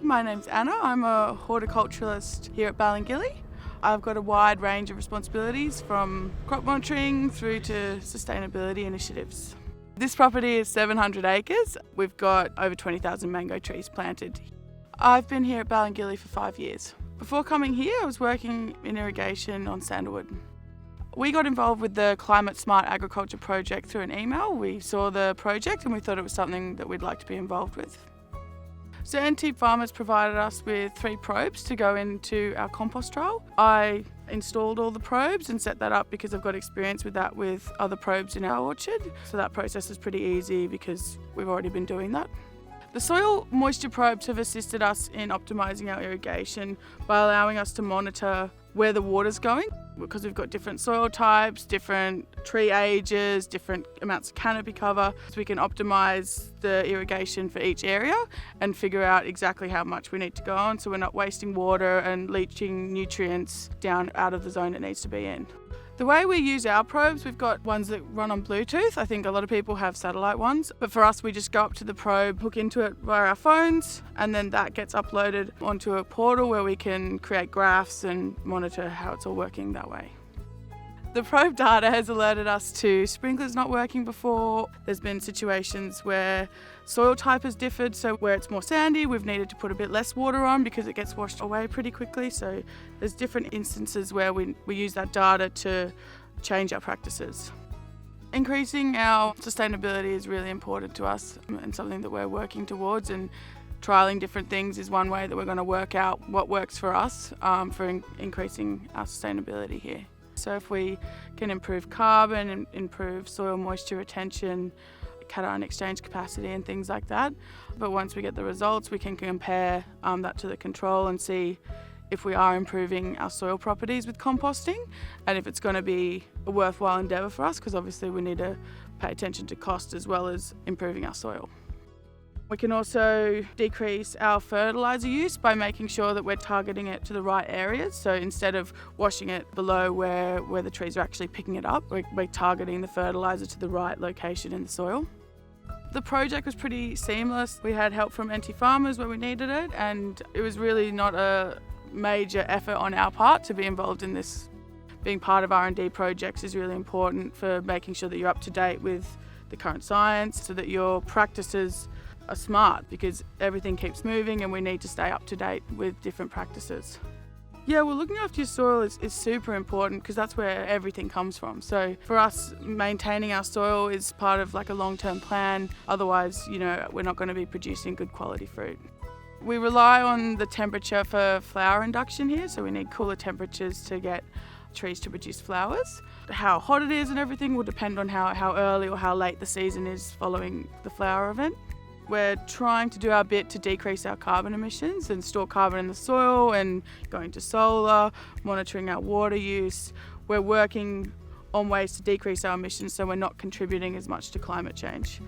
My name's Anna. I'm a horticulturalist here at Ballongilly. I've got a wide range of responsibilities from crop monitoring through to sustainability initiatives. This property is 700 acres. We've got over 20,000 mango trees planted. I've been here at Ballongilly for 5 years. Before coming here, I was working in irrigation on Sandalwood. We got involved with the Climate Smart Agriculture project through an email. We saw the project and we thought it was something that we'd like to be involved with. So NT Farmers provided us with 3 probes to go into our compost trial. I installed all the probes and set that up because I've got experience with that with other probes in our orchard. So that process is pretty easy because we've already been doing that. The soil moisture probes have assisted us in optimising our irrigation by allowing us to monitor where the water's going, because we've got different soil types, different tree ages, different amounts of canopy cover, so we can optimise the irrigation for each area and figure out exactly how much we need to go on so we're not wasting water and leaching nutrients down out of the zone it needs to be in. The way we use our probes, we've got ones that run on Bluetooth. I think a lot of people have satellite ones, but for us we just go up to the probe, hook into it via our phones, and then that gets uploaded onto a portal where we can create graphs and monitor how it's all working that way. The probe data has alerted us to sprinklers not working before. There's been situations where soil type has differed, so where it's more sandy, we've needed to put a bit less water on because it gets washed away pretty quickly. So there's different instances where we use that data to change our practices. Increasing our sustainability is really important to us and something that we're working towards, and trialling different things is one way that we're going to work out what works for us for increasing our sustainability here. So if we can improve carbon and improve soil moisture retention, cation exchange capacity and things like that. But once we get the results, we can compare that to the control and see if we are improving our soil properties with composting and if it's going to be a worthwhile endeavour for us, because obviously we need to pay attention to cost as well as improving our soil. We can also decrease our fertiliser use by making sure that we're targeting it to the right areas. So instead of washing it below where the trees are actually picking it up, we're targeting the fertiliser to the right location in the soil. The project was pretty seamless. We had help from NT Farmers where we needed it, and it was really not a major effort on our part to be involved in this. Being part of R&D projects is really important for making sure that you're up to date with the current science so that your practices are smart, because everything keeps moving and we need to stay up to date with different practices. Yeah, well, looking after your soil is super important because that's where everything comes from. So for us, maintaining our soil is part of like a long-term plan. Otherwise, we're not going to be producing good quality fruit. We rely on the temperature for flower induction here, so we need cooler temperatures to get trees to produce flowers. How hot it is and everything will depend on how early or how late the season is following the flower event. We're trying to do our bit to decrease our carbon emissions and store carbon in the soil and going to solar, monitoring our water use. We're working on ways to decrease our emissions so we're not contributing as much to climate change.